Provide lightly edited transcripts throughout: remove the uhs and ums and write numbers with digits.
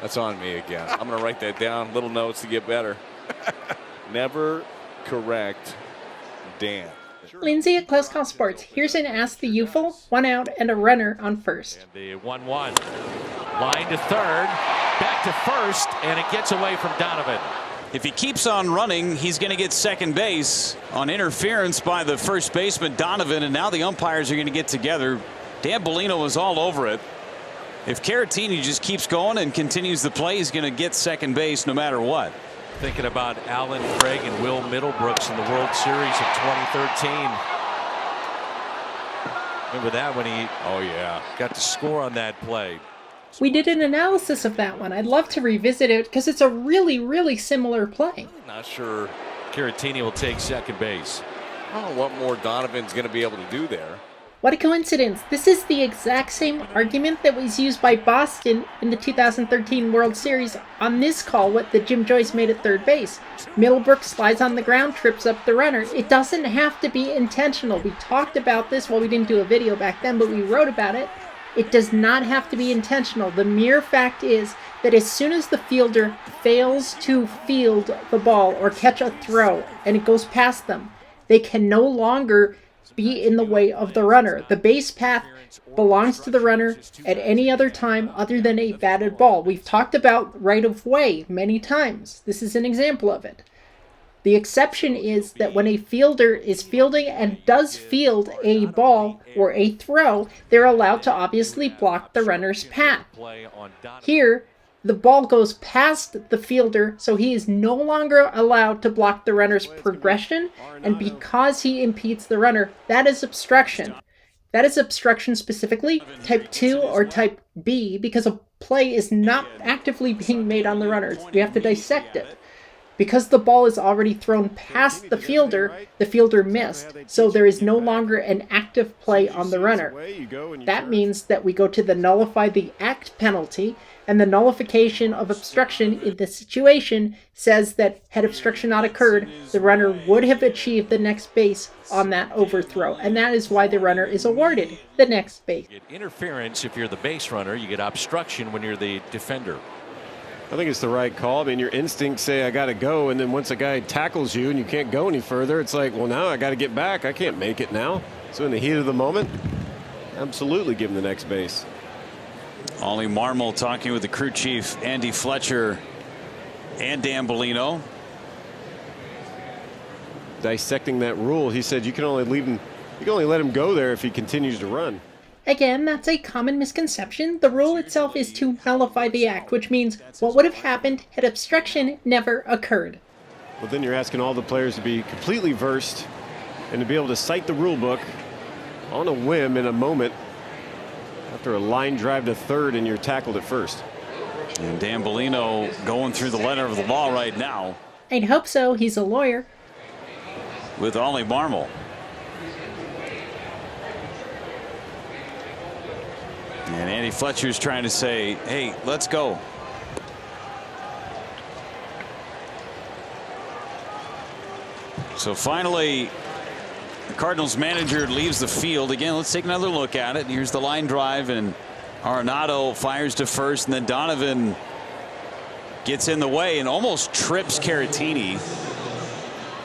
That's on me again. I'm going to write that down. Little notes to get better. Never correct Dan. Lindsay at Close Call Sports. Here's an Ask the UFL, 1 out and a runner on first. And the 1-1. Line to third, back to first, and it gets away from Donovan. If he keeps on running, he's going to get second base on interference by the first baseman, Donovan, and now the umpires are going to get together. Dan Bellino was all over it. If Caratini just keeps going and continues the play, he's going to get second base no matter what. Thinking about Alan Craig and Will Middlebrooks in the World Series of 2013. Remember that when he got to score on that play. We did an analysis of that one. I'd love to revisit it because it's a really, really similar play. Not sure Caratini will take second base. I don't know what more Donovan's going to be able to do there. What a coincidence. This is the exact same argument that was used by Boston in the 2013 World Series on this call, what the Jim Joyce made at third base. Middlebrooks slides on the ground, trips up the runner. It doesn't have to be intentional. We talked about this. Well, we didn't do a video back then, but we wrote about it. It does not have to be intentional. The mere fact is that as soon as the fielder fails to field the ball or catch a throw and it goes past them, they can no longer be in the way of the runner. The base path belongs to the runner at any other time other than a batted ball. We've talked about right of way many times. This is an example of it. The exception is that when a fielder is fielding and does field a ball or a throw, they're allowed to obviously block the runner's path. Here, the ball goes past the fielder, so he is no longer allowed to block the runner's progression, and because he impedes the runner, that is obstruction. That is obstruction specifically, type 2 or type B, because a play is not actively being made on the runner. You have to dissect it. Because the ball is already thrown past the fielder missed, so there is no longer an active play on the runner. That means that we go to the nullify the act penalty, and the nullification of obstruction in this situation says that had obstruction not occurred, the runner would have achieved the next base on that overthrow, and that is why the runner is awarded the next base. You get interference if you're the base runner, you get obstruction when you're the defender. I think it's the right call. I mean, your instincts say I got to go, and then once a guy tackles you and you can't go any further, it's like, well, now I got to get back. I can't make it now. So in the heat of the moment, absolutely give him the next base. Ollie Marmol talking with the crew chief, Andy Fletcher, and Dan Bellino. Dissecting that rule, he said you can only leave him, you can only let him go there if he continues to run. Again, that's a common misconception. The rule itself is to nullify the act, which means what would have happened had obstruction never occurred. Well, then you're asking all the players to be completely versed and to be able to cite the rule book on a whim in a moment after a line drive to third and you're tackled at first. And Dan Bellino going through the letter of the law right now. I'd hope so. He's a lawyer. With Ollie Marmol. And Andy Fletcher's trying to say, hey, let's go. So finally, the Cardinals manager leaves the field. Again, let's take another look at it. Here's the line drive, and Arenado fires to first, and then Donovan gets in the way and almost trips Caratini.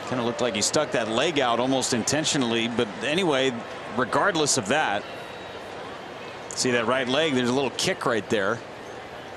Kind of looked like he stuck that leg out almost intentionally. But anyway, regardless of that, see that right leg, there's a little kick right there.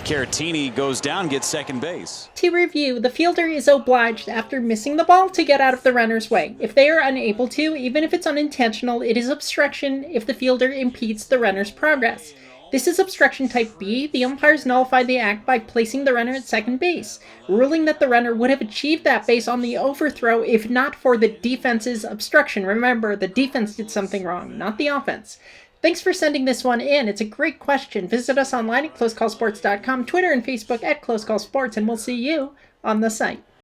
Caratini goes down, gets second base. To review, the fielder is obliged after missing the ball to get out of the runner's way. If they are unable to, even if it's unintentional, it is obstruction if the fielder impedes the runner's progress. This is obstruction type B. The umpires nullify the act by placing the runner at second base, ruling that the runner would have achieved that base on the overthrow if not for the defense's obstruction. Remember, the defense did something wrong, not the offense. Thanks for sending this one in. It's a great question. Visit us online at closecallsports.com, Twitter and Facebook at closecallsports, and we'll see you on the site.